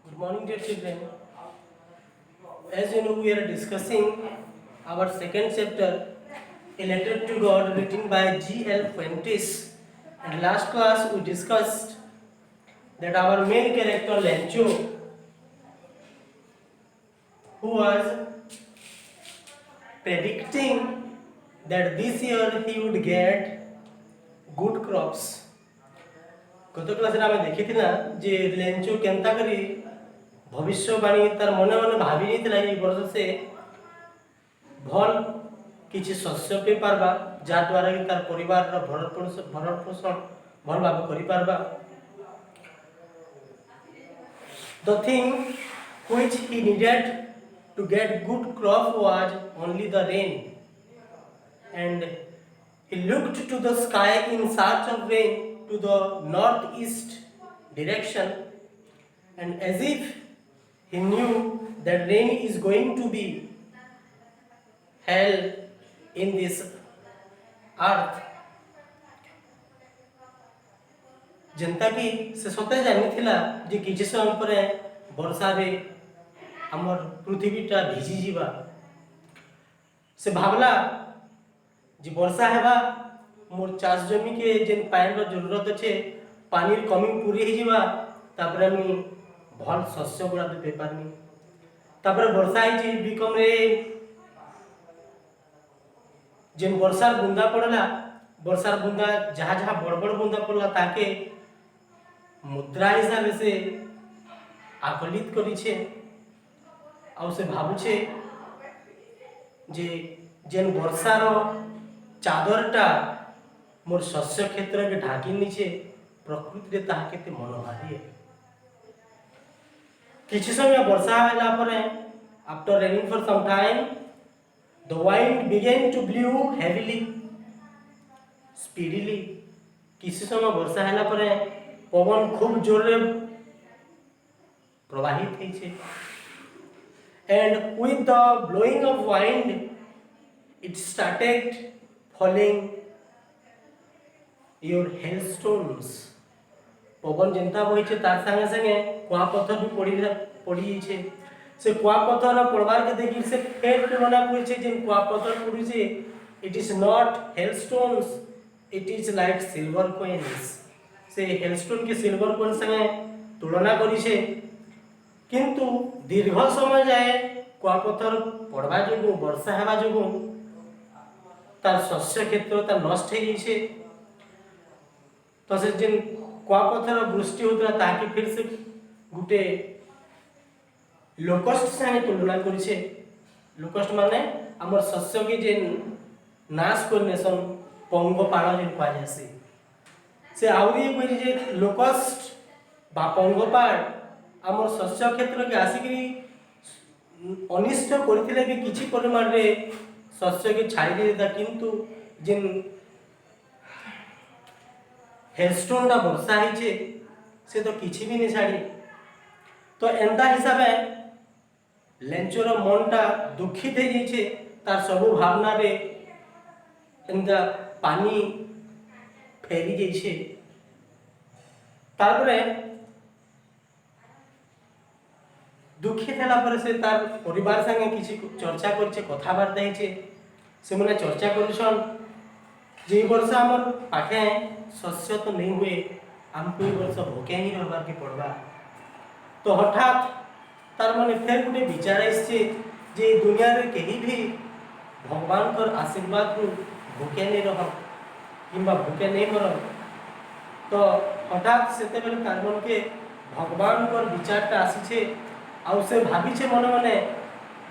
Good morning, dear children. As you know, we are discussing our second chapter, A Letter to God, written by G.L. Fuentes. And last class, we discussed that our main character, Lencho, who was predicting that this year he would get good crops. গত ক্লাসে আমি দেখিছিলা যে Lencho কেনতা করি ভবিষ্যবাণী তার মনে মনে ভাবি নিয়েছিল এই বর্ষ সে ভাল কিছু শস্য পেয়ে পারবা যা দ্বারা কি তার পরিবারর ভরণ পোষণ ভাল ভাবে করি পারবা। The thing which he needed to get good crop was only the rain, and he looked to the sky in search of rain to the northeast direction, and as if he knew that rain is going to be held in this earth. जनता की से सते जानी थिला जे किछि समय परे वर्षा रे हमर पृथ्वीटा भिजी जीवा से भावला जे वर्षा हेबा मोर चाष जमी के जेन पानी रो जरूरत अछि पानीर कमी पूरी ही जीवा तापर हम भल शस्य गुड़ा पे पारनी तापर वर्षा ही जी बिकम रे जेन वर्षार बुंदा पड़ला वर्षार बुंदा जहाँ जहाँ बड़ बड़ बुंदा पड़ला ताके मुद्रा हिसाब से आकलित करिछे आ से भाबुछे जे जेन वर्षार चादरटा मोर शस्य क्षेत्र के ढाकी नीचे प्रकृति रे ताहा केते मनोहारी है। किछि समय वर्षा होला परे after raining for some time the wind began to blow heavily speedily. किछि समय वर्षा होला परे पवन खूब जोर रे प्रवाहित होइ छै and with the blowing of wind it started falling your hailstones. पवन जनता बही छे तार संगे संगे कुआ पत्थर भी पड़ी छे से कुआ पत्थर पड़वार के देखि से फेर तुलना करै छे जे कुआ पत्थर पड़ी छे it is not hailstones, it is like silver coins. से hailstone के silver coin संगे तुलना करी छे किंतु दीर्घ समय जाए कुआ पत्थर पड़वा जोगु वर्षा हेबा जोगु तार शस्य क्षेत्र तार नष्ट हो जाइए तो से जिन कुआ पत्थर वृष्टि होता ताकि फिर से गुटे लोकस्ट संगे तुलना करिछे। लोकस्ट माने हमर शस्य के जे नाश करनेसन पंगपाल जे कुआ जासी से आउरी कहि जे लोकस्ट बा पंगपाल हमर शस्य क्षेत्र के आसिकरी अनिष्ट करथिले कि किछि परिमाण रे शस्य के छाड़ी देता किंतु जिन हेलस्टोन दा वर्षा हिचे से तो किछि भी नहीं छाड़ी तो एंता हिसाब है लेंचोर मनटा दुखित हो जाइछे तार सब भावना रे एंता पानी फेरी जाइछे तारपरे दुखित होला पर से तार परिवार संगे किछि चर्चा करछे कथाबार्ता हिचे से मने चर्चा करछन जे वर्ष हमर पाखे शस्य तो नहीं हुए हमको ई वर्ष भोके ही रहबार के पड़बा तो हठात तार माने फेर गुटे विचार आइछे जे दुनिया रे केही भी भगवान कर आशीर्वाद रु भोके नहीं रह किंबा भोके नहीं मर तो हठात सेते बेले तार मन के भगवान कर विचारटा आसीछे आउ से भाभी छे मने मने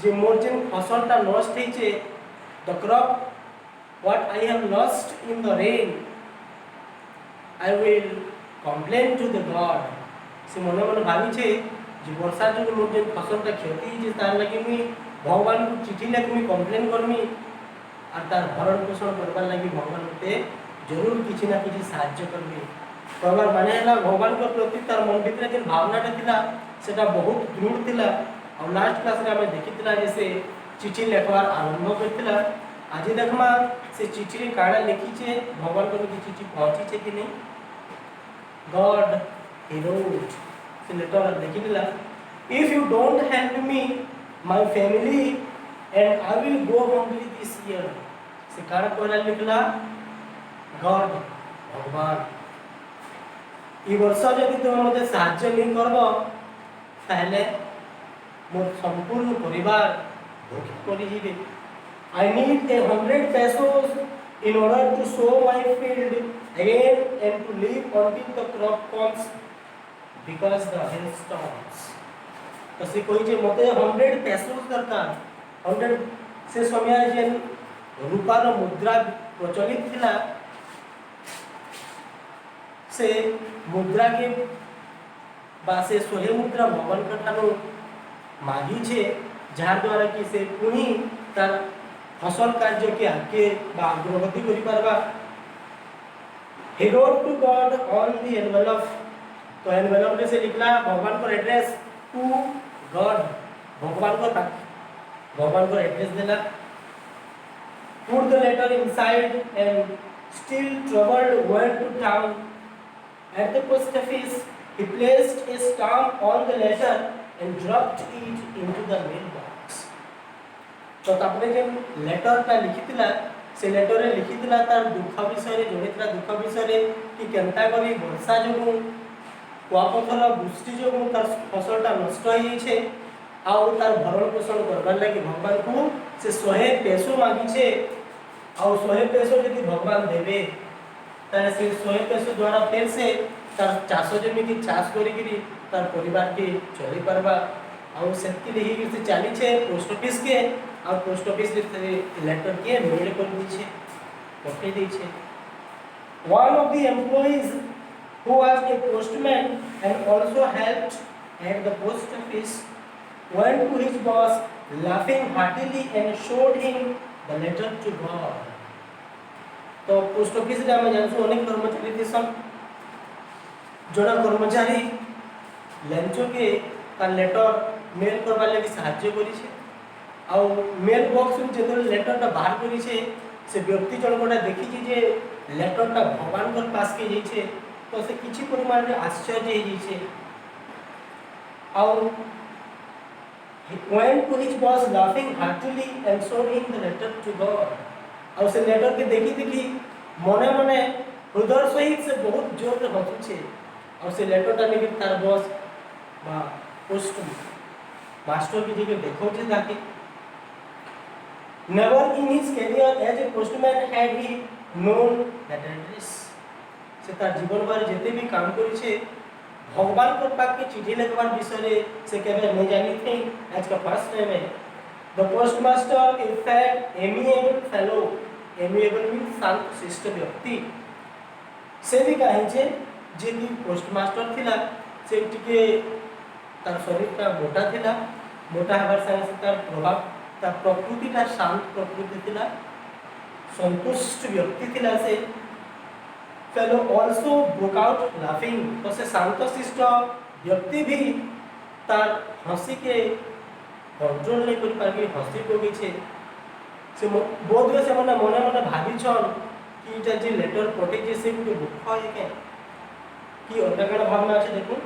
जे मोर जेन फसलटा नष्ट हेचे the crop what I have lost in the rain I will complain to the god. से मने मने भाभी छे जे वर्षा जो मोर जेन फसलटा क्षति जे तार लागि मी भगवान को चिट्ठी लिख मी कंप्लेन करमी और तार भरण पोषण करबार लागि भगवान ते जरूर किछि ना किछि सहायता करबी कहबार माने हला भगवान के प्रति तार मन भीतर जेन भावनाटा थिला सेटा बहुत दृढ़ थिला और लास्ट क्लास रे हमें देखितला जैसे चिट्ठी लिखवार आरंभ करथिला आज देखमा से चिट्ठी रे काडा लिखी छे भगवान को की चिट्ठी पहुंची छे कि नहीं गॉड ही रोट से letter देखितला If you don't help me, my family and I will go hungry this year. से कार कोला लिखला गॉड भगवान ई वर्ष यदि तुम मते साहाय्य नहीं करबो ताहले मोर संपूर्ण परिवार भूखी पड़ी जीवे. I need 100 pesos in order to sow my field again and to live until the crop comes because the hailstones. तो से कोई जे मते 100 pesos दरकार 100 से समय जे रूपार मुद्रा प्रचलित थिला से मुद्रा के बासे 100 मुद्रा भवन कठानु मागी छे जार द्वारा कि से पुनी तार फसल कार्य के आगे अग्रगति करि पारबा. He wrote to God on the envelope. तो एनवेलप में से लिखला भगवान को एड्रेस टू गॉड भगवान को एड्रेस देला. Put the letter inside and still troubled went to town. At the post office he placed a stamp on the letter and dropped it into the mailbox. तो तापने जे letter ता लिखितला से letter रे लिखितला तार दुख विषय रे जोड़ितला दुख विषय रे कि केनता करी वर्षा जोगु कुआपथर वृष्टि जोगु तार फसलटा नष्ट होई छै आ तार भरण पोषण करबार लागि भगवान को से 100 पैसो मांगी छै आ 100 पैसो यदि भगवान देबे तारे से 100 पैसो द्वारा फिर से तार चाष जमी की चाष करी गिरी तार परिवार के चली परबा आ सेतकी लेही से चाली छै पोस्ट ऑफिस के और पोस्ट ऑफिस रे लेटर के मेल कर दी छे पठे दी छे. One of the employees who was a postman and also helped at the post office went to his boss laughing heartily and showed him the letter to God. तो post office रे हम जानसु अनेक कर्मचारी थे सब जोना कर्मचारी लेंचो के का लेटर मेल करबा लागि सहायता करी छे आ मेल बॉक्स में जेतो लेटर ता बाहर करी छे से व्यक्ति जन कोटा देखि छी जे लेटर ता भगवान कर पास के जाई छे तो से किछि परिमाण रे आश्चर्य हे जाई छे. और when to his boss laughing heartily and showed him the letter to God. और से लेटर के देखि मने मने हृदय सहित से बहुत जोर से हंसु छे और से लेटर ता लेके तार बॉस बा पोस्ट मास्टर की जगह देखो छे ताकि never in his career as a postman had he known that address. से तार जीवन भर जेते भी काम करी छे भगवान को पाक के चिट्ठी लिखवार विषय रे से केबे नहीं जानी थी आज का फर्स्ट टाइम है. The postmaster in fact amiable fellow. amiable means शांत शिष्ट व्यक्ति से भी कहि छे जे कि पोस्टमास्टर थिला से टिके तार शरीर का मोटा थिला मोटा हबार संग तार प्रभाव ता प्रकृति का शांत प्रकृति थिला संतुष्ट व्यक्ति थिला से fellow also broke out laughing तो से शांत शिष्ट व्यक्ति भी तार हंसी के कंट्रोल नहीं कर पाबी हंसी कोगी छे से बोध से मने मने मने भाबी छन कि इटा जे लेटर पठे जे से गुटे दुख है के कि अन्य भावना আছে देखो.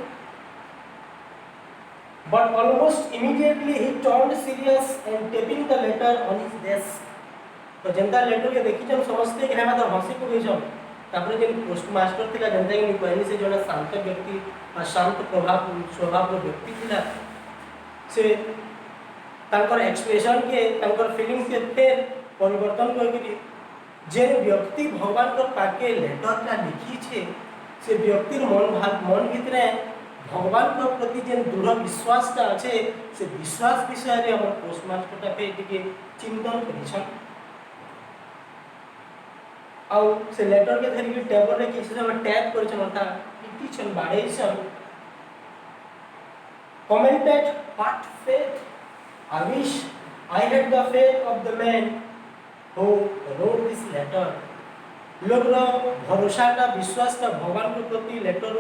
But almost immediately he turned serious and tapping the letter on his desk. तो जनता लेटर के देखि जन समझते कि हमें तो हंसी को गई जन तापर जे पोस्ट मास्टर थिला जनता के कहनी से जन शांत व्यक्ति और शांत प्रभाव स्वभाव व्यक्ति थिला से तांकर एक्सप्रेशन के तांकर फीलिंग्स के फिर परिवर्तन करके जे व्यक्ति भगवान को पाके लेटर का लिखी छे से व्यक्तिर मन भितरे भगवान के प्रति जे दृढ़ विश्वास ता আছে से विश्वास विषय रे हमर पोस्ट मास्टर ता पे टिके चिंतन करी छन आ से लेटर के धरि के टेबल रे किछ से टैप कर छन ता इति छन बाडे छन commented what faith I wish I had the faith of the man who wrote this letter. लोग भरोसा का विश्वास का भगवान के प्रति लेटर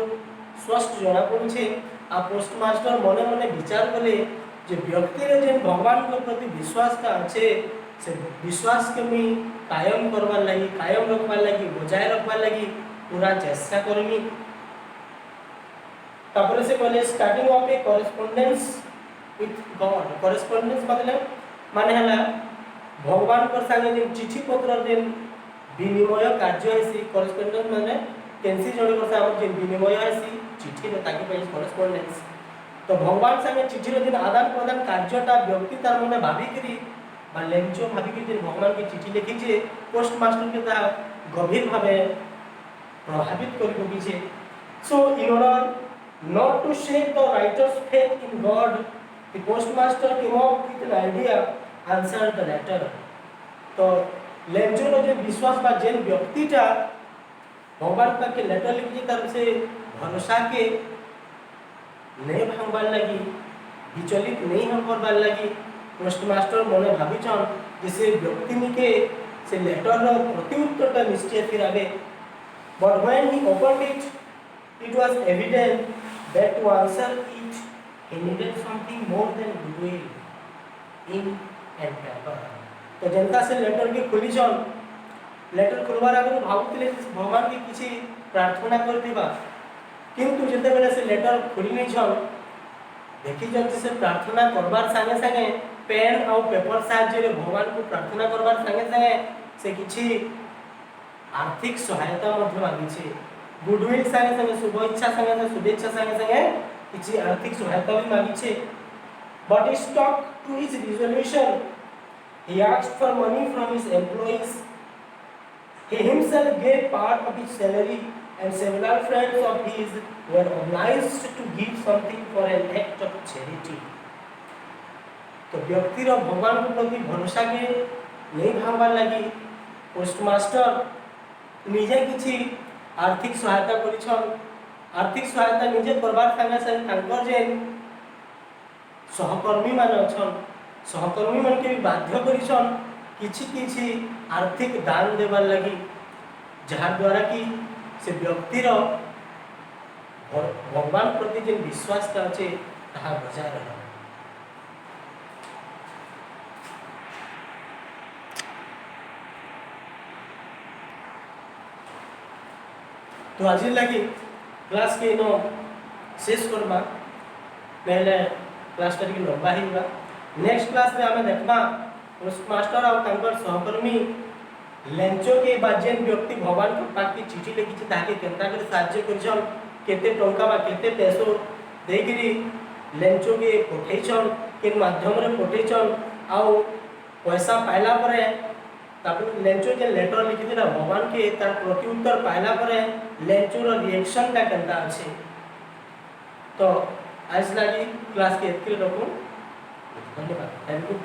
स्पष्ट जना पड़े आ पोस्ट मास्टर मने मने विचार कले जे व्यक्ति रे जे भगवान के प्रति विश्वास का আছে से विश्वास के मी कायम करबार लागि कायम रखबार लागि बजाय रखबार लागि पूरा चेष्टा करमी. तापर से कहले starting of A correspondence with God. Correspondence मतलब माने हला भगवान को संगे जे चिट्ठी पत्र जे विनिमय कार्य है correspondence माने केनसी जोड़े को सामने जे विनिमय है चिट्ठी रे ताकि पे correspondence तो भगवान संगे चिट्ठी रे दिन आदान प्रदान कार्यटा व्यक्ति तार मने भाबी करी बा लेंचो भाबी करी भगवान की चिट्ठी लिखी जे पोस्ट मास्टर के ता गंभीर भावे प्रभावित कर पकीछे. So in order not to shake the writer's faith in God, the postmaster came up with an idea, answered the letter. तो लेंचो जो विश्वास बा जेन व्यक्तिटा भगवान पाक के लेटर लिखी तरफ से भरोसा के नहीं भांगबार लगी विचलित नहीं हम करबार लगी पोस्टमास्टर मने भाविछन जैसे व्यक्ति निके से लेटर रो प्रत्युत्तरटा निश्चय फिर आबे. But when he opened it, it was evident that to answer it, he needed something more than goodwill, ink and paper. तो जनता से लेटर के खोली छन लेटर खोलबार आगे भावुतले भगवान के किछि प्रार्थना करथिबा किंतु जते बेले से लेटर खोली नै छन देखि जति से प्रार्थना करबार संगे संगे पेन और पेपर साहाय्य रे भगवान को प्रार्थना करबार संगे संगे से किछि आर्थिक सहायता मध्य मांगी छे. गुडविल संगे संगे शुभ इच्छा संगे संगे शुभेच्छा संगे संगे किछि आर्थिक सहायता भी मांगी छे. But he stuck to his resolution. He asked for money from his employees. He himself gave part of his salary, and several friends of his were obliged to give something for an act of charity. तो व्यक्ति रो भगवान के प्रति भरोसा के नहीं भांगबार लगी postmaster निजे किछि आर्थिक सहायता करिछन. आर्थिक सहायता निजे करबार संगे संगे तांकर जे सहकर्मी मान अछन सहकर्मी मन के भी बाध्य करिछन किछि किछि आर्थिक दान देबार लगी जहार द्वारा कि से व्यक्ति रो भगवान प्रति जे विश्वास ता अछि ताहा बजाय रहे. तो आज लगी क्लास के नो शेष करबा पहले क्लास टा के लंबा हिबा. नेक्स्ट क्लास में हमें देखबा पोस्टमास्टर और तांकर सहकर्मी लेंचो के बाजेन व्यक्ति भगवान के पाक की चिट्ठी लिखि छी ताके केनता करे साहाय्य करछन केते टंका बा केते पैसो देगिरी लेंचो के पठेछन के माध्यम रे पठेछन आउ पैसा पाइला परे तापर लेंचो जे लेटर लिखि दिला भगवान के तार प्रत्युत्तर पाइला परे लेंचो रो रिएक्शन ता केनता अछि. तो आज लगी क्लास के एतके रखू. धन्यवाद. Thank you.